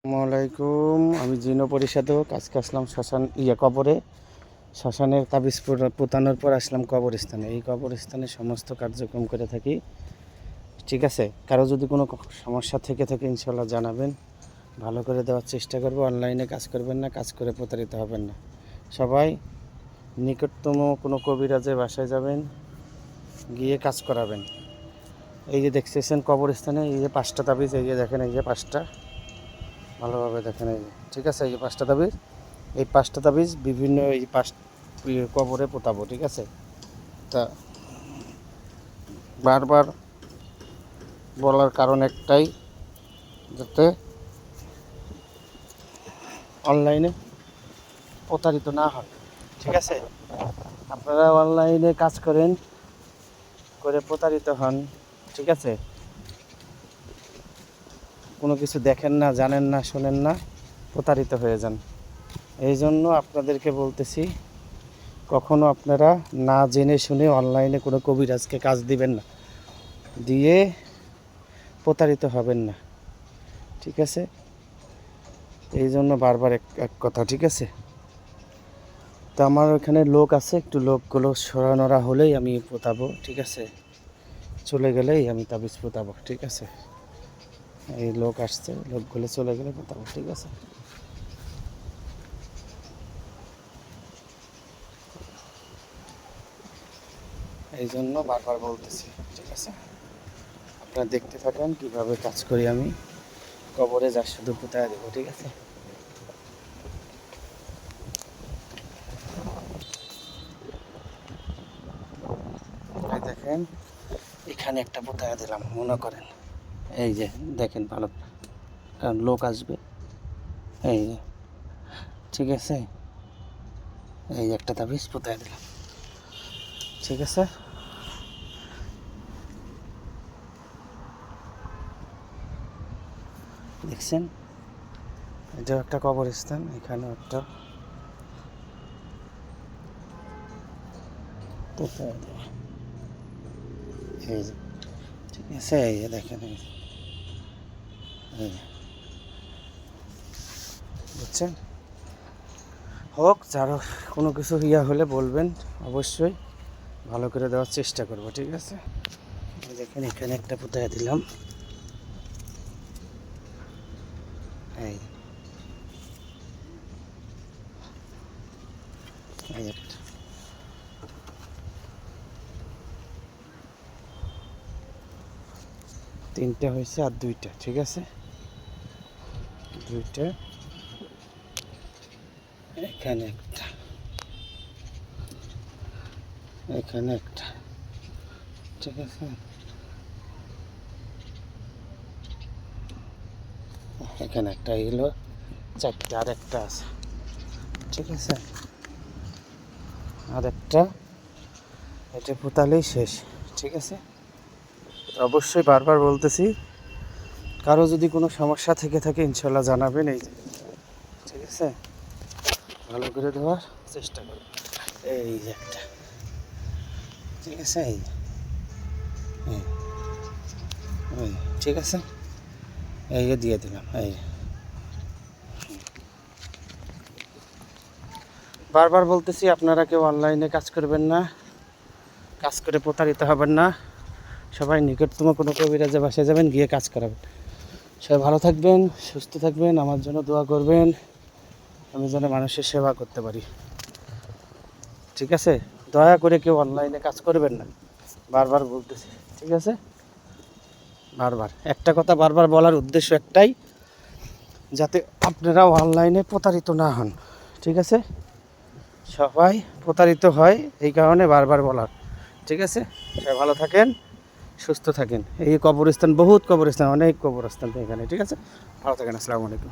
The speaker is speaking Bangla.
আসসালামাইকুম। আমি জিনো পরিষদক। আজকে আসলাম কবরে। শ্মশানের তাবিজ পোতানোর পর আসলাম কবরস্থানে। এই কবরস্থানে সমস্ত কার্যক্রম করে থাকি। ঠিক আছে, কারো যদি কোনো সমস্যা থেকে থাকে ইনশাল্লাহ জানাবেন, ভালো করে দেওয়ার চেষ্টা করব। অনলাইনে কাজ করবেন না, কাজ করে প্রতারিত হবেন না। সবাই নিকটতম কোনো কবিরাজের বাসায় যাবেন, গিয়ে কাজ করাবেন। এই যে দেখতেছেন কবরস্থানে এই যে 5টা তাবিজ, এই যে দেখেন, এই যে 5টা, ভালোভাবে দেখেন। এই যে ঠিক আছে, এই যে 5টা তাবিজ, এই 5টা তাবিজ বিভিন্ন এই 5 কবরে পোতাবো। ঠিক আছে, তা বারবার বলার কারণ একটাই, যাতে অনলাইনে প্রতারিত না হয়। ঠিক আছে, আপনারা অনলাইনে কাজ করেন, করে প্রতারিত হন। ঠিক আছে, কোনো কিছু দেখেন না, জানেন না, শোনেন না, প্রতারিত হয়ে যান। এই জন্য আপনাদেরকে বলতেছি, কখনো আপনারা না জেনে শুনে অনলাইনে কোনো কবিরাজকে কাজ দিবেন না, দিয়ে প্রতারিত হবেন না। ঠিক আছে, এই জন্য বারবার এক কথা। ঠিক আছে, তো আমার ওখানে লোক আছে, একটু লোকগুলো সরানোরা হলেই আমি পোতাবো। ঠিক আছে, চলে গেলেই আমি তাবিজ পোতাবো। ঠিক আছে, এই লোক আসছে, লোকগুলো চলে গেলে পোতাবো। ঠিক আছে, এই জন্য বারবার বলতেছি। ঠিক আছে, আপনারা দেখতে থাকেন কীভাবে কাজ করি আমি। কবরে যা শুধু পোতায় দেবো। ঠিক আছে, এই দেখেন, এখানে একটা পোতায় দিলাম, মনে করেন। এই যে দেখেন ভালো, কারণ লোক আসবে। এই যে ঠিক আছে, এই একটা তাবিজ পোতায় দিলাম। ঠিক আছে, দেখছেন, এটা একটা কবরস্থান, এখানে একটা পোতায় দেওয়া। এই যে ঠিক আছে, এই যে দেখেন, এই যে বুঝছেন। হোক, যারও কোনো কিছু হলে বলবেন, অবশ্যই ভালো করে দেওয়ার চেষ্টা করব। ঠিক আছে, দেখেন এখানে একটা পোতায় দিলাম। এই এই একটা, তিনটা হয়েছে আর দুইটা। ঠিক আছে, দুইটা, এখানে একটা, এখানে একটা। ঠিক আছে, এখানে একটা এলো, 4টে, আর একটা আছে। ঠিক আছে, আর একটা, এটা পোতালেই শেষ। ঠিক আছে, অবশ্যই বারবার বলতেছি, কারো যদি কোনো সমস্যা থেকে থাকে ইনশাল্লাহ জানাবেন। এই যে ঠিক আছে, ভালো করে দেওয়ার চেষ্টা করব। এই যে একটা, ঠিক আছে, এই এই ঠিক আছে, এই যে দিয়ে দিলাম। এই বারবার বলতেছি, আপনারা কেউ অনলাইনে কাজ করবেন না, কাজ করে প্রতারিত হবেন না। সবাই নিকটতম কোনো কবিরাজের বাসায় যাবেন, গিয়ে কাজ করাবেন। সবাই ভালো থাকবেন, সুস্থ থাকবেন, আমার জন্য দোয়া করবেন, আমি যেন মানুষের সেবা করতে পারি। ঠিক আছে, দয়া করে কেউ অনলাইনে কাজ করবেন না, বারবার বলতেছি। ঠিক আছে, বারবার একটা কথা বারবার বলার উদ্দেশ্য একটাই, যাতে আপনারা অনলাইনে প্রতারিত না হন। ঠিক আছে, সবাই প্রতারিত হয়, এই কারণে বারবার বলার। ঠিক আছে, সবাই ভালো থাকেন, সুস্থ থাকেন। এই কবরস্থান, বহুত কবরস্থান, অনেক কবরস্থান এখানে। ঠিক আছে, ভালো থাকেন, আসসালামু আলাইকুম।